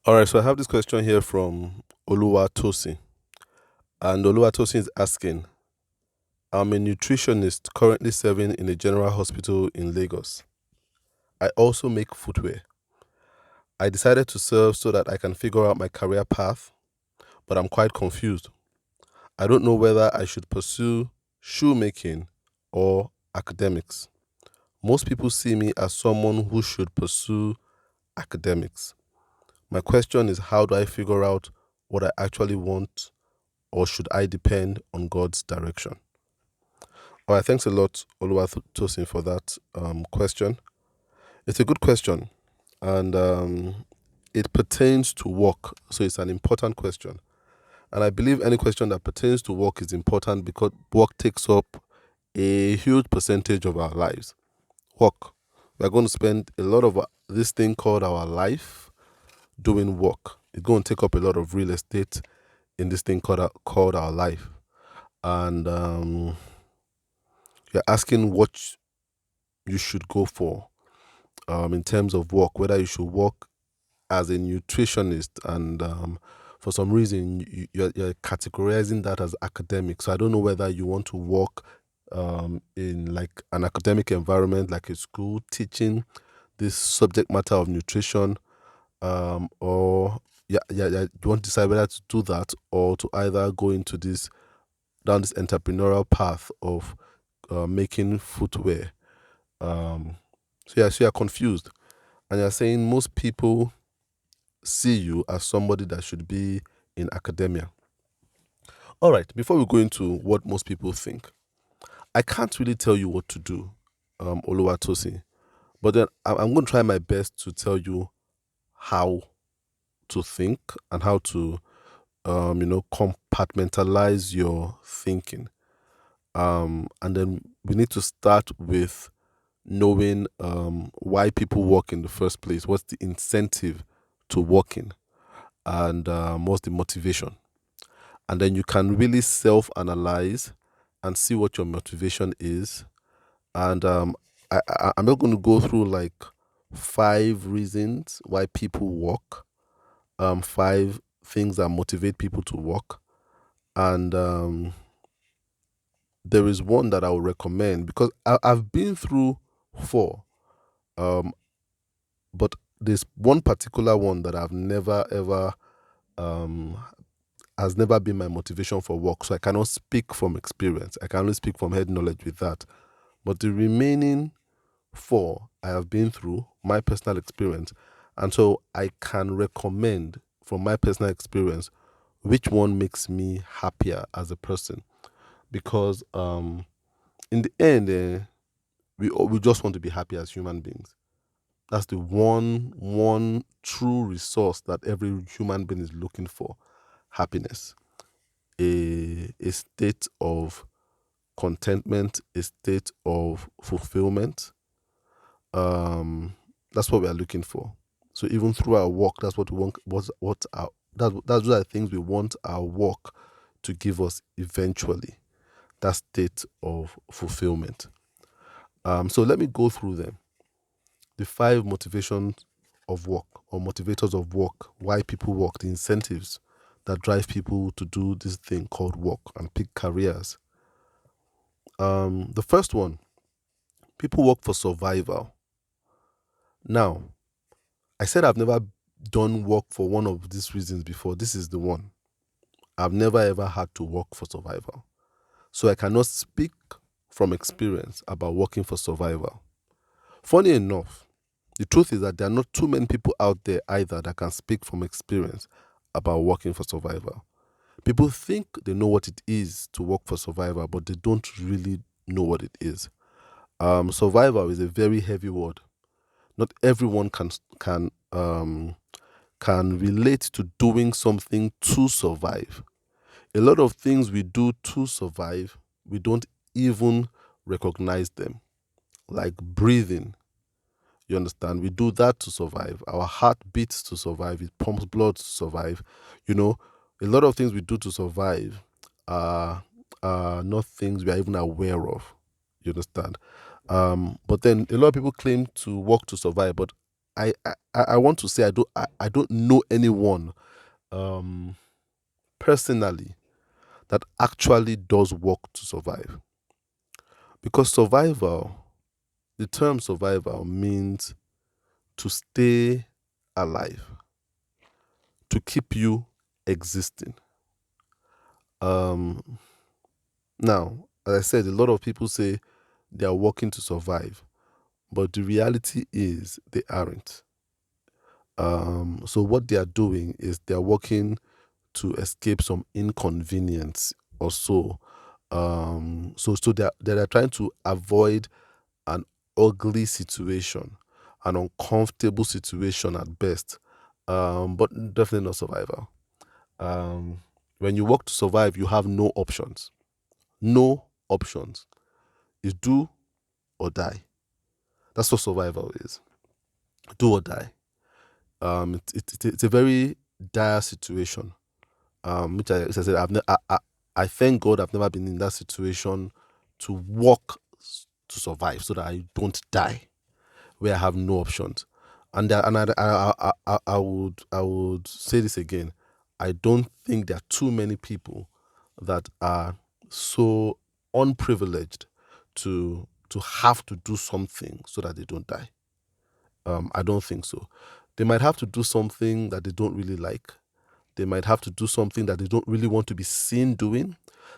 All right, so I have this question here from Oluwatosin. And Oluwatosin is asking, I'm a nutritionist currently serving in a general hospital in Lagos. I also make footwear. I decided to serve so that I can figure out my career path, but I'm quite confused. I don't know whether I should pursue shoemaking or academics. Most people see me as someone who should pursue academics. My question is, how do I figure out what I actually want, or should I depend on God's direction? All right, thanks a lot, Oluwatosin, for that question. It's a good question, and it pertains to work, so it's an important question. And I believe any question that pertains to work is important because work takes up a huge percentage of our lives. Work. We're going to spend a lot of this thing called our life doing work. It's going to take up a lot of real estate in this thing called our life. And you're asking what you should go for in terms of work, whether you should work as a nutritionist, and for some reason you're categorizing that as academic. So I don't know whether you want to work in like an academic environment, like a school, teaching this subject matter of nutrition, or you want to decide whether to do that or to either go into this down this entrepreneurial path of making footwear. So you're confused, and you're saying most people see you as somebody that should be in academia. All right, before we go into what most people think, I can't really tell you what to do, Oluwatosi, but then I'm going to try my best to tell you how to think and how to, compartmentalize your thinking. And then we need to start with knowing why people work in the first place. What's the incentive to working, and what's the motivation? And then you can really self-analyze and see what your motivation is. And I'm not going to go through like 5 reasons why people work, 5 things that motivate people to work, and there is one that I would recommend because I've been through 4, um, but there's one particular one that I've never ever um, has never been my motivation for work. So I cannot speak from experience. I can only speak from head knowledge with that. But the remaining 4 I have been through my personal experience. And so I can recommend from my personal experience which one makes me happier as a person. Because in the end, we just want to be happy as human beings. That's the one true resource that every human being is looking for: happiness, a state of contentment, a state of fulfillment. That's what we are looking for. So even through our work, that's what we want. That's those are the things we want our work to give us eventually. That state of fulfillment. So let me go through them. The 5 motivations of work, or motivators of work, why people work, the incentives that drive people to do this thing called work and pick careers. The first one, people work for survival. Now, I said I've never done work for one of these reasons before. This is the one. I've never ever had to work for survival. So I cannot speak from experience about working for survival. Funny enough, the truth is that there are not too many people out there either that can speak from experience about working for survival. People think they know what it is to work for survival, but they don't really know what it is. Survival is a very heavy word. Not everyone can relate to doing something to survive. A lot of things we do to survive, we don't even recognize them, like breathing. You understand? We do that to survive. Our heart beats to survive. It pumps blood to survive. You know, a lot of things we do to survive are not things we are even aware of. You understand? But then a lot of people claim to work to survive, but I want to say I don't know anyone um, personally that actually does work to survive. Because the term survival means to stay alive, to keep you existing. Um, Now, as I said, a lot of people say they are working to survive, but the reality is they aren't. So what they are doing is they are working to escape some inconvenience or so. So they are trying to avoid an ugly situation, an uncomfortable situation at best, but definitely not survival. Um, when you work to survive, you have no options. No options. It's do or die. That's what survival is. Do or die. It's a very dire situation. Which as I said, I thank God I've never been in that situation to work to survive so that I don't die where I have no options. I would say this again. I don't think there are too many people that are so unprivileged to have to do something so that they don't die. I don't think so. They might have to do something that they don't really like. They might have to do something that they don't really want to be seen doing.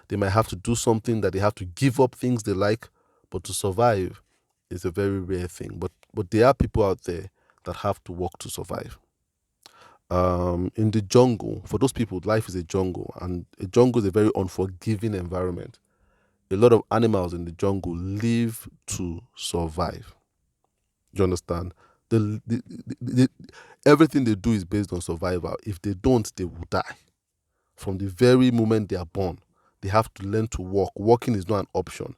They might have to do something that they have to give up things they like. But to survive is a very rare thing. But there are people out there that have to work to survive. In the jungle, for those people, life is a jungle, and a jungle is a very unforgiving environment. A lot of animals in the jungle live to survive. You understand? The, everything they do is based on survival. If they don't, they will die. From the very moment they are born, they have to learn to walk. Walking is not an option.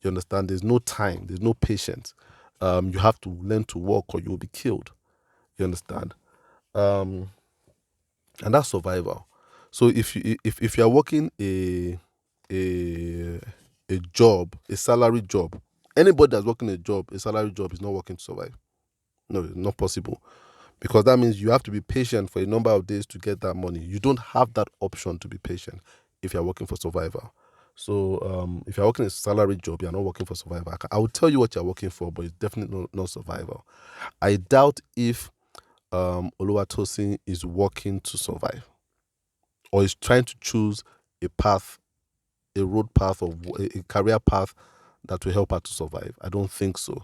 You understand? There's no time. There's no patience. You have to learn to walk or you will be killed. You understand? Um, and that's survival. So if you are working a a job, a salary job, anybody that's working a job, a salary job, is not working to survive. No, it's not possible, because that means you have to be patient for a number of days to get that money. You don't have that option to be patient if you're working for survival. So if you're working a salary job, you're not working for survival. I will tell you what you're working for, but it's definitely not survival. I doubt if Oluwatosin is working to survive or is trying to choose a path, a road path, or a career path that will help her to survive. I don't think so.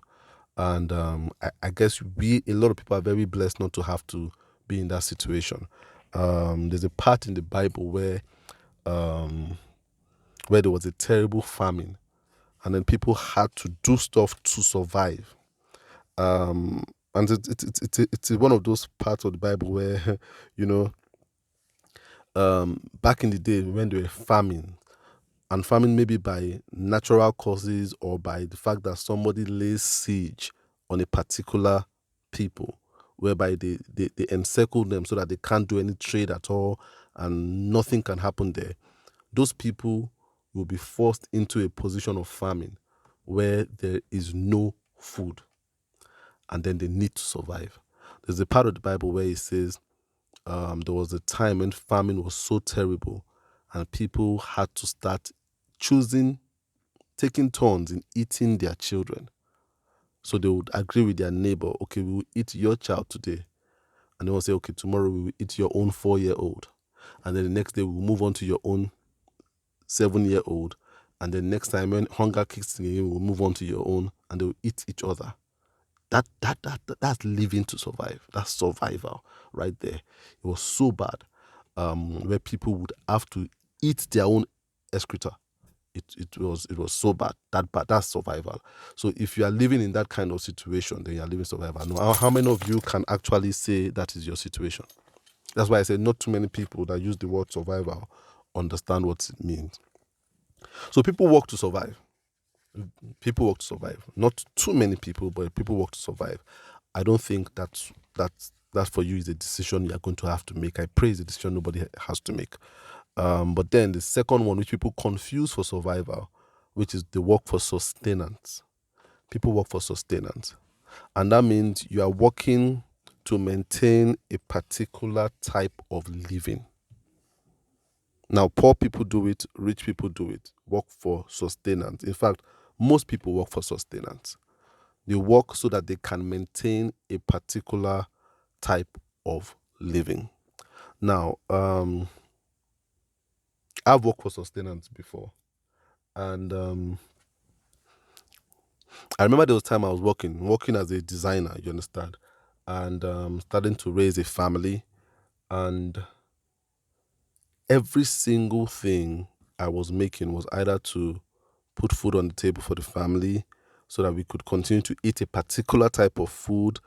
And I guess a lot of people are very blessed not to have to be in that situation. There's a part in the Bible um, where there was a terrible famine, and then people had to do stuff to survive. Um, and it's one of those parts of the Bible where, you know, back in the day when there were famine, and famine maybe by natural causes or by the fact that somebody lays siege on a particular people, whereby they encircle them so that they can't do any trade at all and nothing can happen there. Those people will be forced into a position of famine where there is no food, and then they need to survive. There's a part of the Bible where it says there was a time when famine was so terrible and people had to start choosing, taking turns in eating their children. So they would agree with their neighbor, okay, we will eat your child today. And they will say, okay, tomorrow we will eat your own 4-year-old. And then the next day we will move on to your own 7-year-old. And then next time when hunger kicks in, we'll move on to your own, and they will eat each other. That's living to survive. That's survival right there. It was so bad, where people would have to eat their own excreta. It was so bad. That's survival. So if you are living in that kind of situation, then you are living survival. Now, how many of you can actually say that is your situation? That's why I said not too many people that use the word survival understand what it means. So people work to survive. People work to survive. Not too many people, but people work to survive. I don't think that for you is a decision you are going to have to make. I pray it's a decision nobody has to make. But then the second one, which people confuse for survival, which is the work for sustenance. People work for sustenance. And that means you are working to maintain a particular type of living. Now, poor people do it, rich people do it, work for sustenance. In fact, most people work for sustenance. They work so that they can maintain a particular type of living. Now, I've worked for sustenance before, and I remember there was time I was working as a designer. You understand, and starting to raise a family, and every single thing I was making was either to put food on the table for the family so that we could continue to eat a particular type of food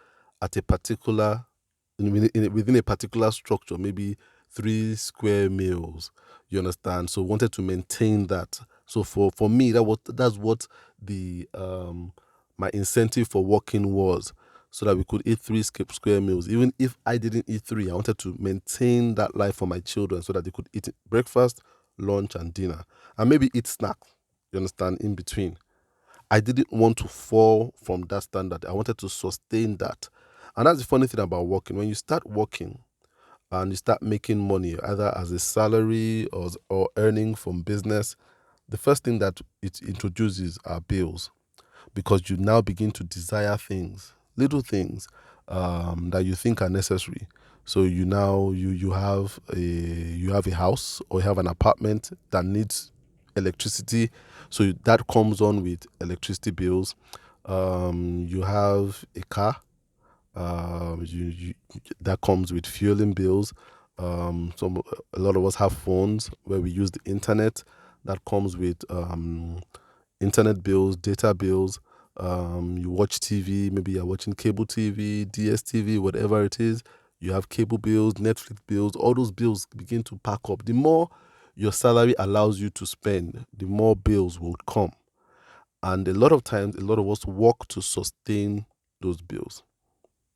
at a particular within a particular structure, maybe 3 square meals. You understand? So wanted to maintain that. So for me, that's what the my incentive for working was, so that we could eat 3 square meals. Even if I didn't eat three, I wanted to maintain that life for my children so that they could eat breakfast, lunch, and dinner, and maybe eat snacks. You understand? In between, I didn't want to fall from that standard. I wanted to sustain that. And that's the funny thing about working. When you start working and you start making money, either as a salary or earning from business, the first thing that it introduces are bills, because you now begin to desire things, little things that you think are necessary. So you have a house or you have an apartment that needs electricity, so that comes on with electricity bills. You have a car, that comes with fueling bills. A lot of us have phones where we use the internet, that comes with internet bills, data bills. You watch TV, maybe you're watching cable TV, DSTV, whatever it is. You have cable bills, Netflix bills. All those bills begin to pack up. The more your salary allows you to spend, the more bills will come. And a lot of times, a lot of us work to sustain those bills.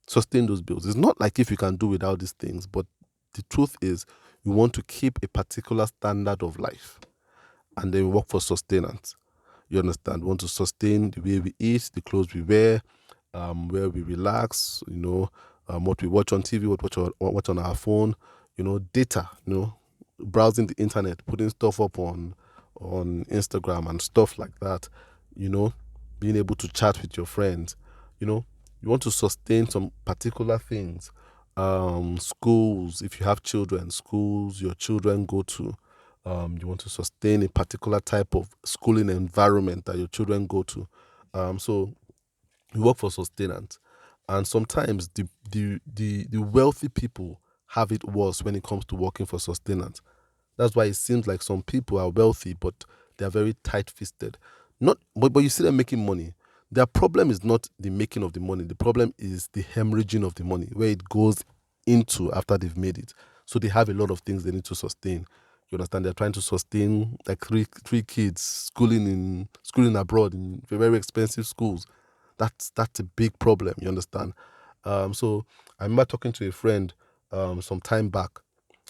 Sustain those bills. It's not like if you can do without these things, but the truth is, we want to keep a particular standard of life, and then we work for sustenance. You understand? We want to sustain the way we eat, the clothes we wear, where we relax, what we watch on TV, what watch on our phone, data, browsing the internet, putting stuff up on Instagram and stuff like that, you know, being able to chat with your friends, you want to sustain some particular things. Schools, if you have children, schools your children go to, you want to sustain a particular type of schooling environment that your children go to. So you work for sustenance. And sometimes the wealthy people have it worse when it comes to working for sustenance. That's why it seems like some people are wealthy, but they are very tight-fisted. But you see them making money. Their problem is not the making of the money. The problem is the hemorrhaging of the money, where it goes into after they've made it. So they have a lot of things they need to sustain. You understand? They're trying to sustain like three kids schooling abroad in very expensive schools. That's a big problem. You understand? So I remember talking to a friend some time back,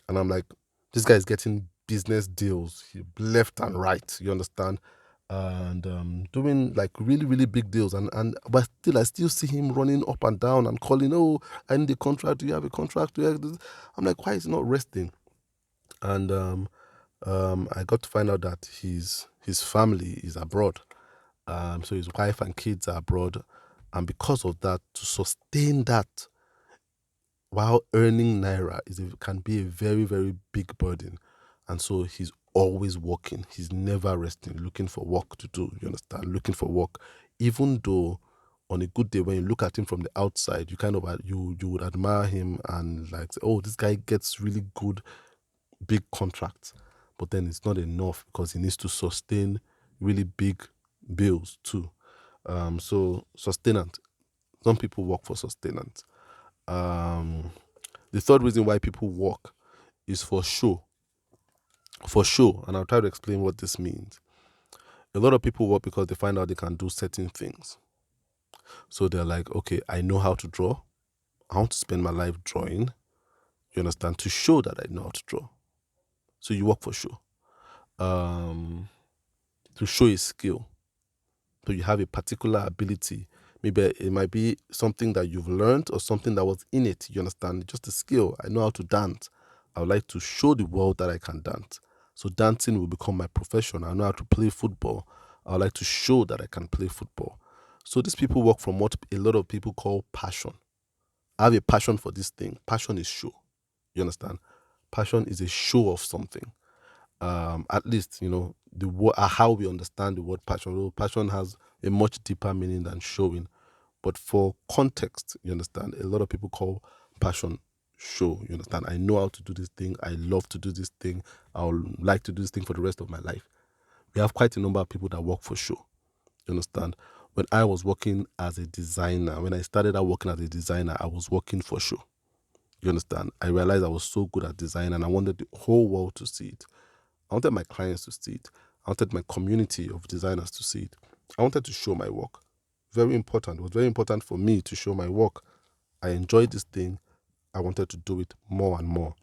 and I'm like, this guy is getting business deals left and right. You understand? And doing like really really big deals, and but still I still see him running up and down and calling, oh, I need a contract, do you have a contract, do you have this? I'm like, why is he not resting? And I got to find out that his family is abroad, so his wife and kids are abroad, and because of that, to sustain that while earning naira can be a very very big burden. And so he's always working, he's never resting, looking for work to do. You understand? Looking for work, even though on a good day when you look at him from the outside, you kind of you would admire him and like say, oh, this guy gets really good big contracts, but then it's not enough because he needs to sustain really big bills too. So sustenance, some people work for sustenance. um the third reason why people work is for show. For show, and I'll try to explain what this means. A lot of people work because they find out they can do certain things. So they're like, okay, I know how to draw. I want to spend my life drawing. You understand? To show that I know how to draw. So you work for show. To show a skill. So you have a particular ability. Maybe it might be something that you've learned or something that was in it. You understand? Just a skill. I know how to dance. I would like to show the world that I can dance. So dancing will become my profession. I know how to play football. I would like to show that I can play football. So these people work from what a lot of people call passion. I have a passion for this thing. Passion is show. You understand? Passion is a show of something. At least how we understand the word passion. Well, passion has a much deeper meaning than showing. But for context, you understand, a lot of people call passion show. You understand? I know how to do this thing. I love to do this thing. I would like to do this thing for the rest of my life. We have quite a number of people that work for show. You understand? When I was working as a designer, when I started out working as a designer, I was working for show. You understand? I realized I was so good at design and I wanted the whole world to see it. I wanted my clients to see it. I wanted my community of designers to see it. I wanted to show my work. Very important. It was very important for me to show my work. I enjoyed this thing. I wanted to do it more and more.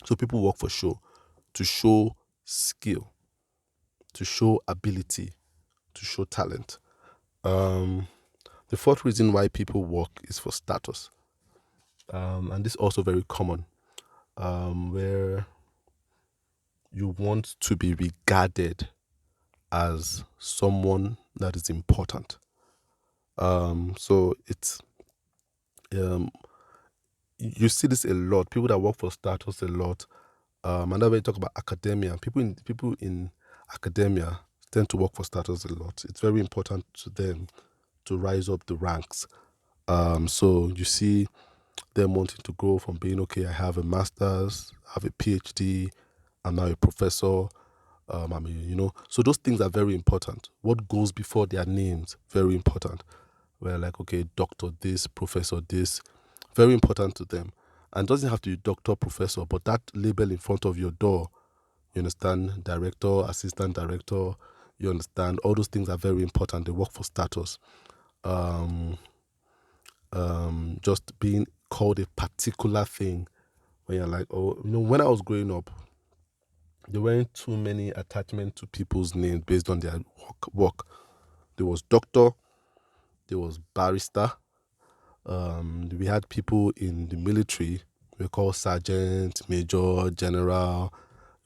So people work for show, to show skill, to show ability, to show talent. The fourth reason why people work is for status. And this is also very common, where you want to be regarded as someone that is important. So it's you see this a lot. People that work for status a lot. And then when you talk about academia, people in academia tend to work for status a lot. It's very important to them to rise up the ranks. So you see them wanting to go from being I have a master's, I have a PhD, I'm now a professor. So those things are very important. What goes before their names, very important. We're like, doctor this, professor this, very important to them. And it doesn't have to be doctor, professor, but that label in front of your door, you understand, director, assistant director, you understand, all those things are very important. They work for status. Just being called a particular thing when you're like, when I was growing up, there weren't too many attachments to people's names based on their work. There was doctor, there was barrister. We had people in the military. We call sergeant, major, general.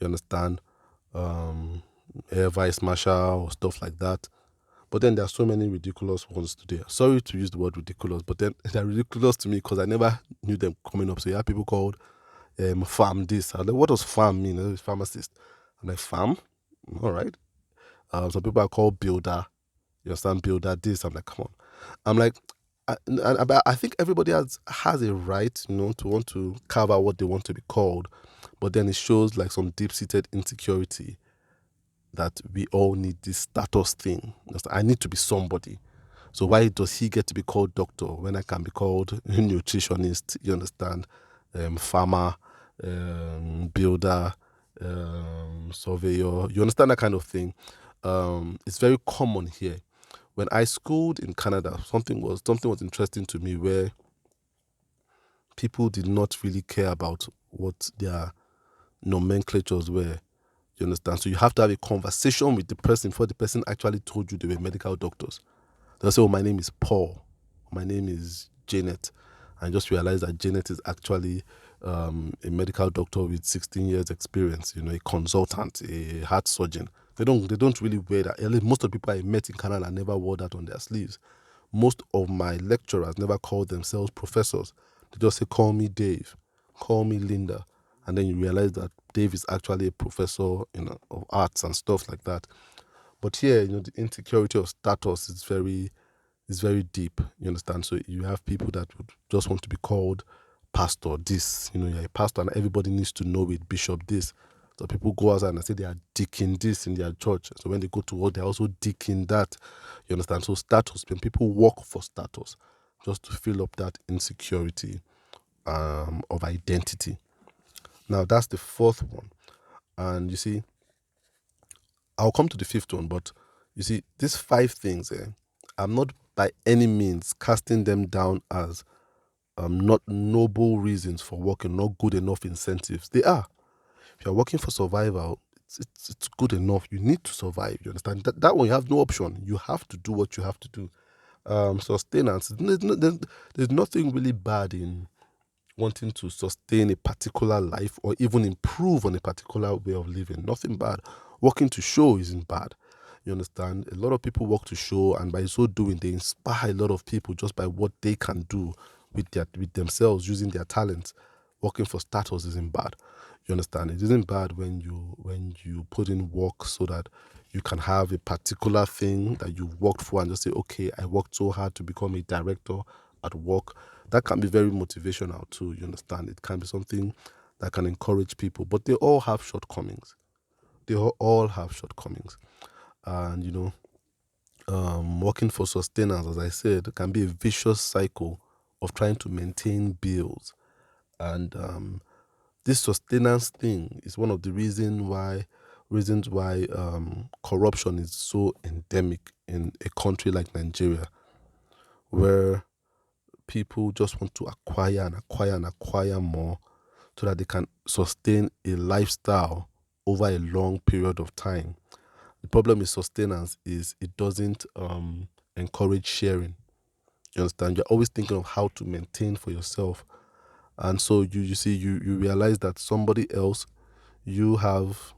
You understand? Air vice marshal, stuff like that. But then there are so many ridiculous ones today. Sorry to use the word ridiculous, but then they're ridiculous to me because I never knew them coming up. So you have people called farm this. I'm like, what does farm mean? It's pharmacist. I'm like, farm? All right. Some people are called builder. You understand? Builder this. I'm like, come on. I'm like, I think everybody has a right, to want to carve out what they want to be called. But then it shows like some deep-seated insecurity that we all need this status thing. I need to be somebody. So why does he get to be called doctor when I can be called nutritionist? You understand? Farmer, builder, surveyor. You understand that kind of thing? It's very common here. When I schooled in Canada, something was interesting to me where people did not really care about what their nomenclatures were. You understand? So you have to have a conversation with the person before the person actually told you they were medical doctors. They'll say, my name is Paul. My name is Janet. And just realize that Janet is actually a medical doctor with 16 years experience, a consultant, a heart surgeon. They don't really wear that. At least most of the people I met in Canada never wore that on their sleeves. Most of my lecturers never called themselves professors. They just say, call me Dave, call me Linda. And then you realize that Dave is actually a professor, of arts and stuff like that. But here, the insecurity of status is very deep. You understand? So you have people that would just want to be called pastor this. You're a pastor and everybody needs to know it, bishop this. So people go outside and say they are deacon this in their church. So when they go to work, they're also deacon that. You understand? So status, when people work for status, just to fill up that insecurity of identity. Now, that's the fourth one. And you see, I'll come to the fifth one, but you see, these five things, I'm not by any means casting them down as not noble reasons for working, not good enough incentives. They are. If you're working for survival, it's good enough. You need to survive. You understand? That one, you have no option. You have to do what you have to do. Sustenance. There's nothing really bad in wanting to sustain a particular life or even improve on a particular way of living. Nothing bad. Working to show isn't bad. You understand? A lot of people work to show, and by so doing, they inspire a lot of people just by what they can do with themselves using their talents. Working for status isn't bad. You understand? It isn't bad when you put in work so that you can have a particular thing that you've worked for and just say, okay, I worked so hard to become a director at work. That can be very motivational too. You understand? It can be something that can encourage people, but they all have shortcomings. They all have shortcomings, and working for sustenance, as I said, can be a vicious cycle of trying to maintain bills. And this sustenance thing is one of the reasons why corruption is so endemic in a country like Nigeria, where people just want to acquire and acquire and acquire more so that they can sustain a lifestyle over a long period of time. The problem with sustenance is it doesn't encourage sharing. You understand? You're always thinking of how to maintain for yourself. And so you see you realize that somebody else, you have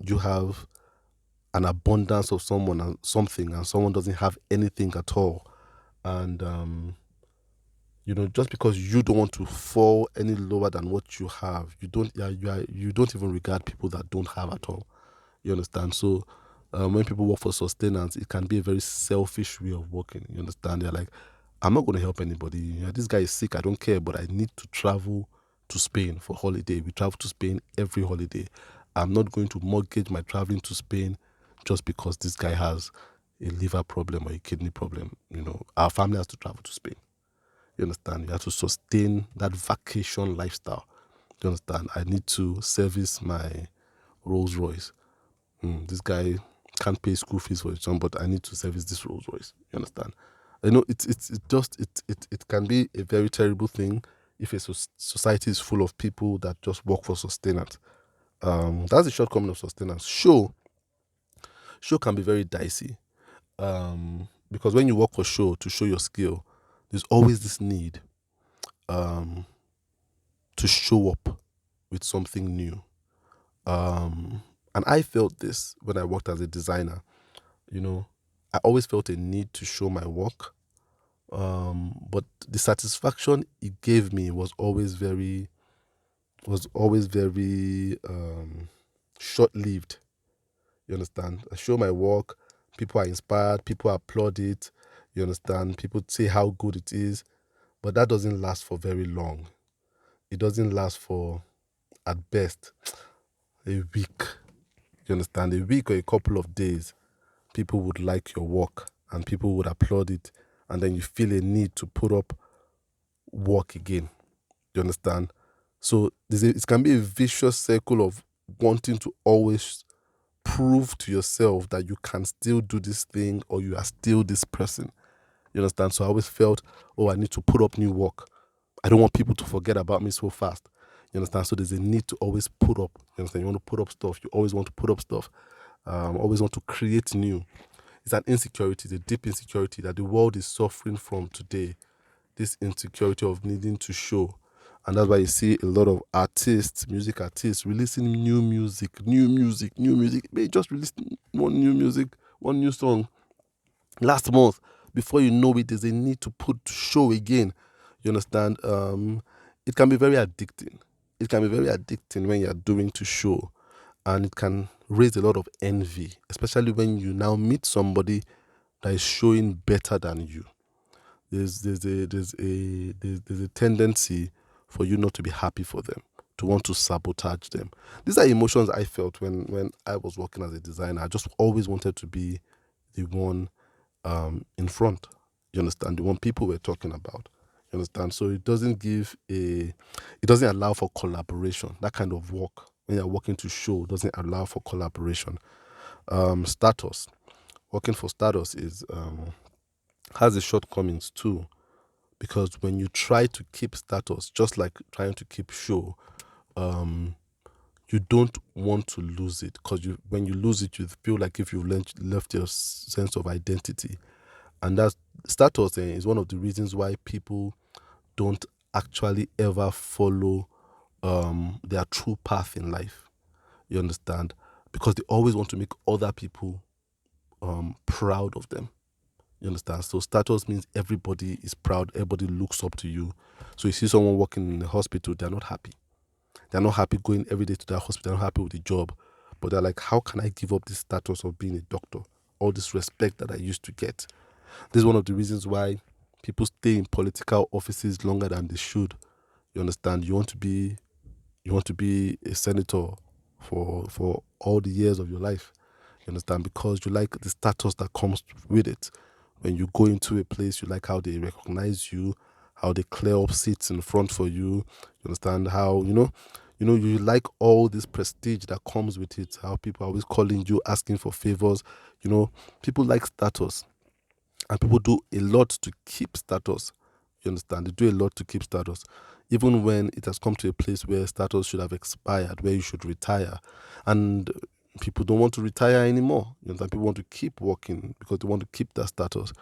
you have an abundance of someone and something, and someone doesn't have anything at all. And just because you don't want to fall any lower than what you have, you don't even regard people that don't have at all. You understand? So when people work for sustenance, it can be a very selfish way of working. You understand? They're like, I'm not going to help anybody. This guy is sick. I don't care, but I need to travel to Spain for holiday. We travel to Spain every holiday. I'm not going to mortgage my traveling to Spain just because this guy has a liver problem or a kidney problem. Our family has to travel to Spain. You understand? You have to sustain that vacation lifestyle. You understand? I need to service my Rolls Royce. This guy can't pay school fees for his son, but I need to service this Rolls Royce. You understand? It can be a very terrible thing if a society is full of people that just work for sustenance. That's the shortcoming of sustenance. Show can be very dicey, because when you work for show to show your skill, there's always this need to show up with something new. And I felt this when I worked as a designer. I always felt a need to show my work, but the satisfaction it gave me was always very short-lived. You understand? I show my work, people are inspired, people applaud it. You understand? People say how good it is, but that doesn't last for very long. It doesn't last for, at best, a week. You understand? A week or a couple of days, people would like your work and people would applaud it, and then you feel a need to put up work again. You understand? So it can be a vicious circle of wanting to always prove to yourself that you can still do this thing or you are still this person. You understand? So I always felt, oh, I need to put up new work. I don't want people to forget about me so fast. You understand? So there's a need to always put up. You understand? You want to put up stuff. You always want to put up stuff. Always want to create new. It's an insecurity, it's a deep insecurity that the world is suffering from today. This insecurity of needing to show. And that's why you see a lot of music artists, releasing new music. They just released one new song last month. Before you know it, there's a need to put show again. You understand? It can be very addicting. It can be very addicting when you're doing to show, and it can raise a lot of envy, especially when you now meet somebody that is showing better than you. There's a tendency for you not to be happy for them, to want to sabotage them. These are emotions I felt when I was working as a designer. I just always wanted to be the one in front. You understand? The one people were talking about. You understand? So it doesn't allow for collaboration. That kind of work, when you're working to show, doesn't allow for collaboration. Status. Working for status has its shortcomings too, because when you try to keep status, just like trying to keep show, you don't want to lose it, because when you lose it, you feel like if you've left your sense of identity. And that status is one of the reasons why people don't actually ever follow their true path in life. You understand? Because they always want to make other people proud of them. You understand? So status means everybody is proud, everybody looks up to you. So you see someone working in the hospital, they're not happy. They're not happy going every day to their hospital, they're not happy with the job. But they're like, how can I give up this status of being a doctor? All this respect that I used to get. This is one of the reasons why people stay in political offices longer than they should. You understand? You want to be a senator for all the years of your life. You understand? Because you like the status that comes with it. When you go into a place, you like how they recognize you, how they clear up seats in front for you. You understand how you like all this prestige that comes with it. How people are always calling you, asking for favors. People like status, and people do a lot to keep status. You understand? They do a lot to keep status. Even when it has come to a place where status should have expired, where you should retire. And people don't want to retire anymore. You understand? People want to keep working because they want to keep that status.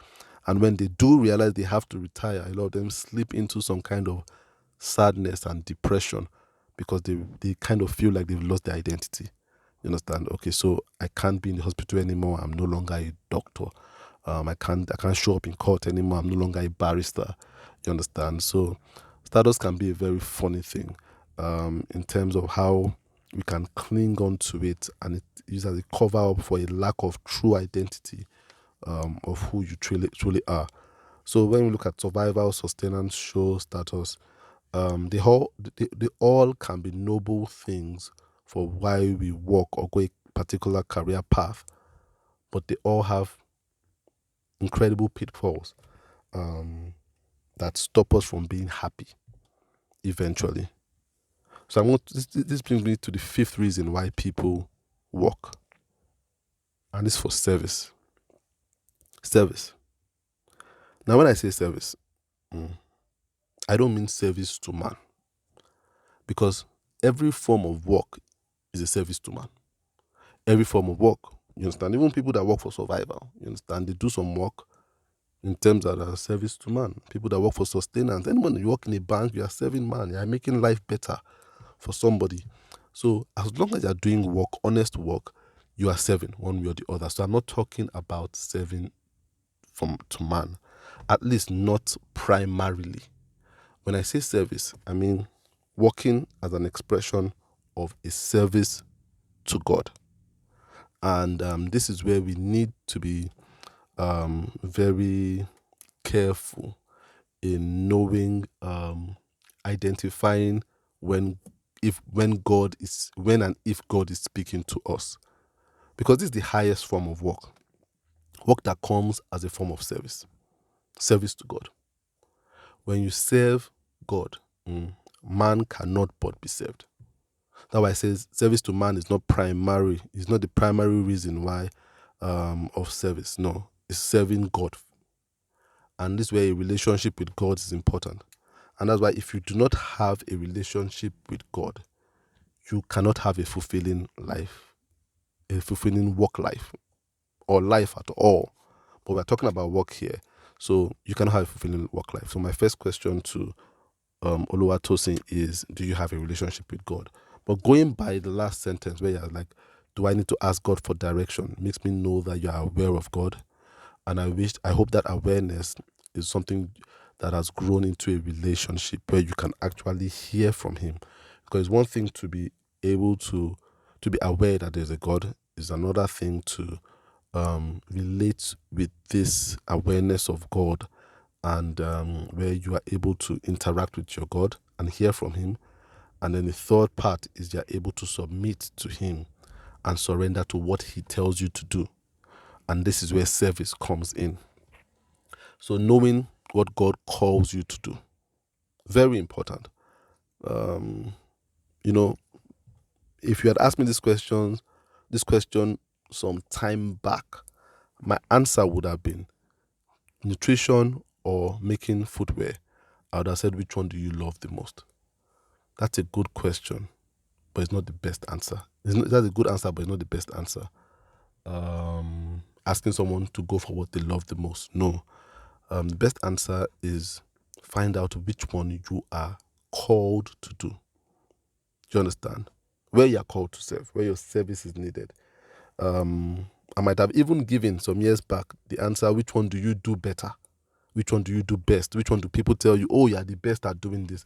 And when they do realize they have to retire, a lot of them slip into some kind of sadness and depression because they kind of feel like they've lost their identity. You understand? Okay, so I can't be in the hospital anymore. I'm no longer a doctor. I can't show up in court anymore. I'm no longer a barrister. You understand? So status can be a very funny thing in terms of how we can cling on to it and it is as a cover up for a lack of true identity of who you truly are. So when we look at survival, sustenance, show, status, they all can be noble things for why we walk or go a particular career path, but they all have incredible pitfalls that stop us from being happy eventually. So this brings me to the fifth reason why people work, and it's for service. Service. Now, when I say service, I don't mean service to man, because every form of work is a service to man. Every form of work, you understand? Even people that work for survival, you understand? They do some work in terms that are service to man. People that work for sustenance. Anyone you work in a bank, you are serving man. You are making life better for somebody. So as long as you are doing work, honest work, you are serving one way or the other. So I'm not talking about serving to man, at least not primarily. When I say service, I mean working as an expression of a service to God. And this is where we need to be very careful in knowing, identifying when and if God is speaking to us, because this is the highest form of work that comes as a form of service to God. When you serve God, man cannot but be served. That's why it says service to man is not primary. It's not the primary reason why of service. No, it's serving God. And this is where a relationship with God is important. And that's why if you do not have a relationship with God, you cannot have a fulfilling life, a fulfilling work life, or life at all. But we're talking about work here. So you cannot have a fulfilling work life. So my first question to Oluwatosin is, do you have a relationship with God? But going by the last sentence where you're like, do I need to ask God for direction? It makes me know that you are aware of God. And I hope that awareness is something that has grown into a relationship where you can actually hear from him. Because one thing to be able to be aware that there's a God, is another thing to relate with this awareness of God, and where you are able to interact with your God and hear from him. And then the third part is you're able to submit to him and surrender to what he tells you to do. And this is where service comes in. So knowing what God calls you to do, very important. If you had asked me this question some time back, my answer would have been nutrition or making footwear. I would have said, which one do you love the most? That's a good question, but it's not the best answer. That's a good answer, but it's not the best answer. asking someone to go for what they love the most. No. The best answer is find out which one you are called to do. Do you understand? Where you are called to serve, where your service is needed. I might have even given some years back the answer, which one do you do better? Which one do you do best? Which one do people tell you, oh, you're the best at doing this?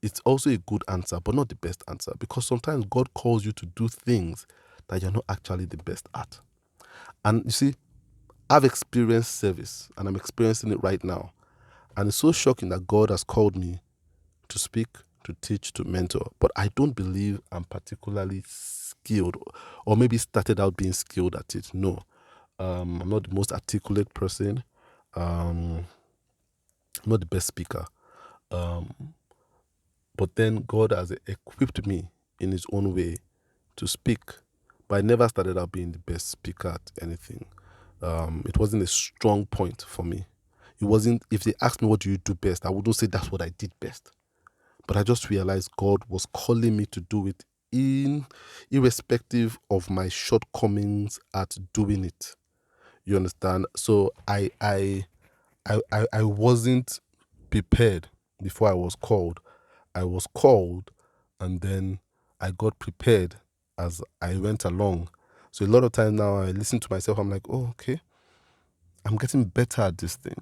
It's also a good answer, but not the best answer, because sometimes God calls you to do things that you're not actually the best at. And you see, I've experienced service and I'm experiencing it right now. And it's so shocking that God has called me to speak, to teach, to mentor. But I don't believe I'm particularly skilled, or maybe started out being skilled at it. No. I'm not the most articulate person. I'm not the best speaker. But then God has equipped me in his own way to speak. But I never started out being the best speaker at anything. It wasn't a strong point for me. It wasn't, if they asked me what do you do best, I wouldn't say that's what I did best. But I just realized God was calling me to do it irrespective of my shortcomings at doing it. You understand? So I wasn't prepared before I was called. I was called and then I got prepared as I went along. So a lot of times now I listen to myself, I'm like, oh, okay, I'm getting better at this thing.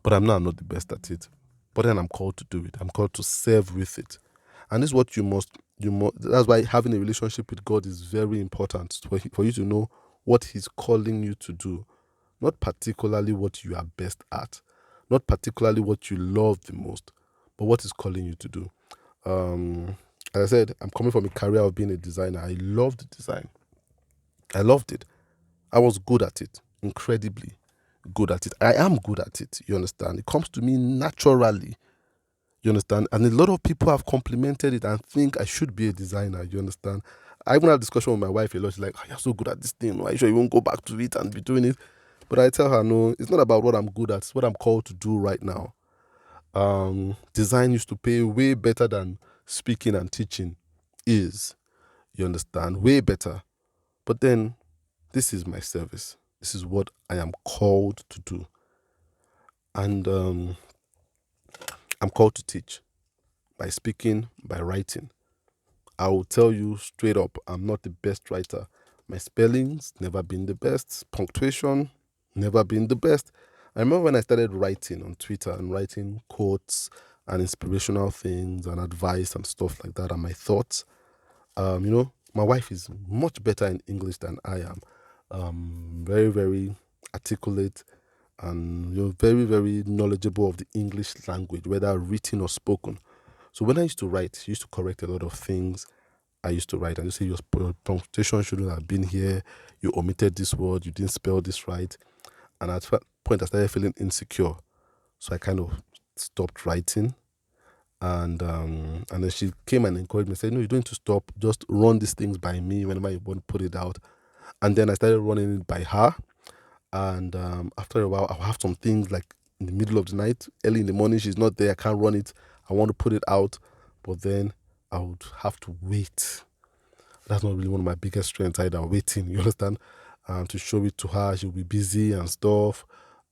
But I'm not the best at it. But then I'm called to do it. I'm called to serve with it. And this is what you must, that's why having a relationship with God is very important for you to know what he's calling you to do. Not particularly what you are best at, not particularly what you love the most, but what he's calling you to do. As I said, I'm coming from a career of being a designer. I loved design. I loved it. I was good at it, incredibly good at it. I am good at it, you understand? It comes to me naturally, you understand? And a lot of people have complimented it and think I should be a designer, you understand? I even had a discussion with my wife a lot. She's like, oh, you're so good at this thing. Why are you sure you won't go back to it and be doing it? But I tell her, no, it's not about what I'm good at. It's what I'm called to do right now. Design used to pay way better than speaking and teaching is. You understand? Way better. But then, this is my service. This is what I am called to do. And I'm called to teach by speaking, by writing. I will tell you straight up, I'm not the best writer. My spelling's never been the best. Punctuation, never been the best. I remember when I started writing on Twitter and writing quotes and inspirational things and advice and stuff like that and my thoughts. My wife is much better in English than I am. Very, very articulate and very, very knowledgeable of the English language, whether written or spoken. So when I used to write, she used to correct a lot of things I used to write and just say your punctuation shouldn't have been here. You omitted this word. You didn't spell this right. And at that point, I started feeling insecure. So I kind of stopped writing. And then she came and encouraged me, said, no, you don't need to stop. Just run these things by me whenever you want to put it out. And then I started running it by her. And after a while, I'll have some things like in the middle of the night, early in the morning, she's not there. I can't run it. I want to put it out. But then I would have to wait. That's not really one of my biggest strengths either, waiting, you understand? To show it to her, she'll be busy and stuff.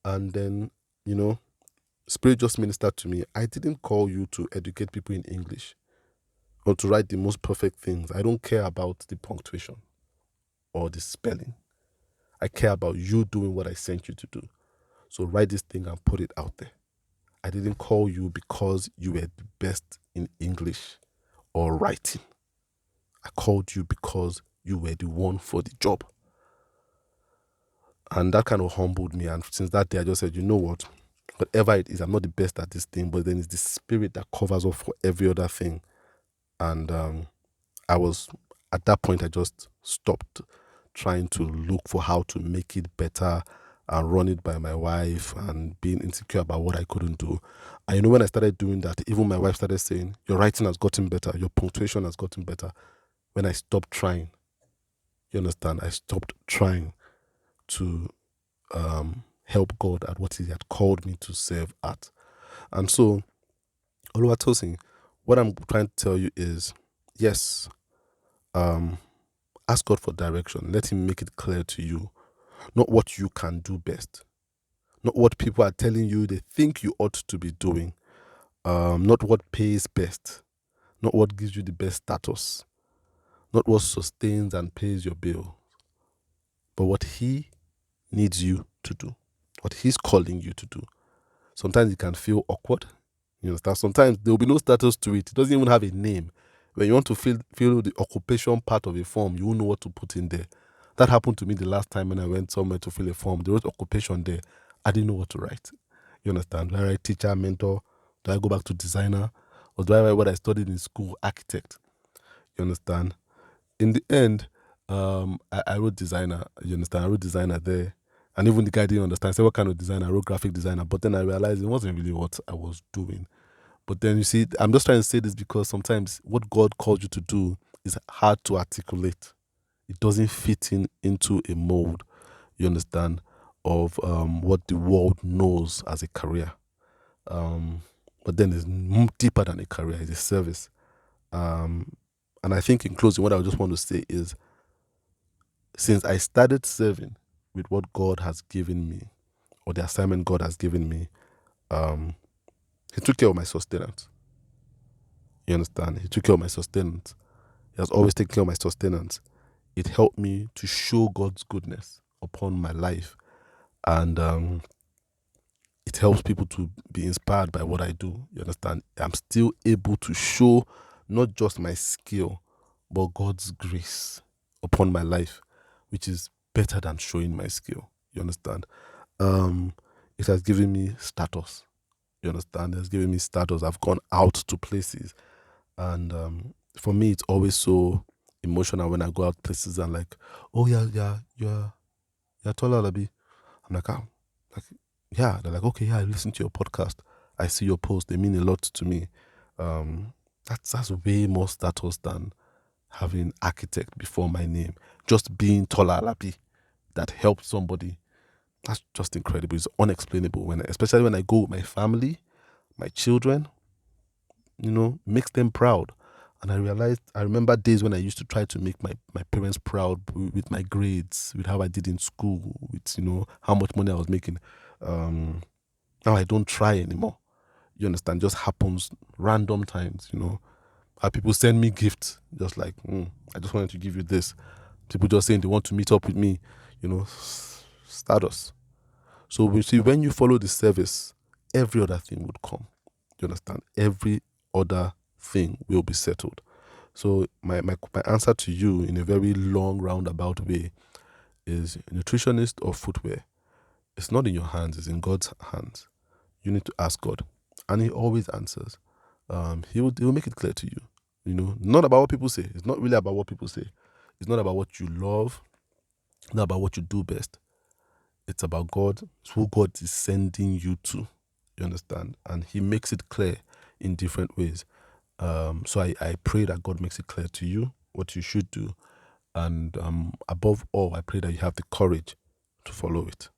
And then, Spirit just ministered to me. I didn't call you to educate people in English or to write the most perfect things. I don't care about the punctuation or the spelling. I care about you doing what I sent you to do. So write this thing and put it out there. I didn't call you because you were the best in English or writing. I called you because you were the one for the job. And that kind of humbled me. And since that day, I just said, you know what? Whatever it is, I'm not the best at this thing, but then it's the spirit that covers up for every other thing. And at that point, I just stopped trying to look for how to make it better and run it by my wife and being insecure about what I couldn't do. And when I started doing that, even my wife started saying, your writing has gotten better, your punctuation has gotten better. When I stopped trying, you understand? I stopped trying to help God at what he had called me to serve at. And so, Oluwatosin, what I'm trying to tell you is, yes, ask God for direction. Let him make it clear to you. not what you can do best, not what people are telling you they think you ought to be doing, not what pays best, not what gives you the best status, not what sustains and pays your bill, but what He needs you to do, what He's calling you to do. Sometimes it can feel awkward. You understand? Sometimes there will be no status to it. It doesn't even have a name. When you want to fill the occupation part of a form, you won't know what to put in there. That happened to me the last time when I went somewhere to fill a form. There was occupation there. I didn't know what to write. You understand? Do I write teacher, mentor? Do I go back to designer? Or do I write what I studied in school, architect? You understand? In the end, I wrote designer. You understand? I wrote designer there. And even the guy didn't understand. I said, what kind of designer? I wrote graphic designer. But then I realized it wasn't really what I was doing. But then you see, I'm just trying to say this because sometimes what God calls you to do is hard to articulate. It doesn't fit into a mold, you understand, of what the world knows as a career. But then it's deeper than a career, it's a service. And I think in closing, what I just want to say is, since I started serving with what God has given me, or the assignment God has given me, He took care of my sustenance. You understand? He took care of my sustenance. He has always taken care of my sustenance. It helped me to show God's goodness upon my life. And it helps people to be inspired by what I do. You understand? I'm still able to show not just my skill, but God's grace upon my life, which is better than showing my skill. You understand? It has given me status. You understand? It has given me status. I've gone out to places. And for me, it's always so emotional when I go out places and like, oh yeah, you're taller, Labi. I'm like, oh, like, yeah. They're like, okay, yeah, I listen to your podcast. I see your post. They mean a lot to me. That's way more status than having architect before my name. Just being taller, Labi, that helped somebody. That's just incredible. It's unexplainable especially when I go with my family, my children. Makes them proud. And I remember days when I used to try to make my parents proud with my grades, with how I did in school, with, how much money I was making. Now I don't try anymore. You understand? Just happens random times, How people send me gifts, just like, I just wanted to give you this. People just saying they want to meet up with me, status. So we see when you follow the service, every other thing would come. You understand? Every other thing will be settled. So my answer to you in a very long roundabout way is nutritionist or footwear. It's not in your hands, it's in God's hands. You need to ask God. And He always answers. He will make it clear to you. Not about what people say. It's not really about what people say. It's not about what you love. It's not about what you do best. It's about God. It's who God is sending you to. You understand? And He makes it clear in different ways. So I pray that God makes it clear to you what you should do. And above all, I pray that you have the courage to follow it.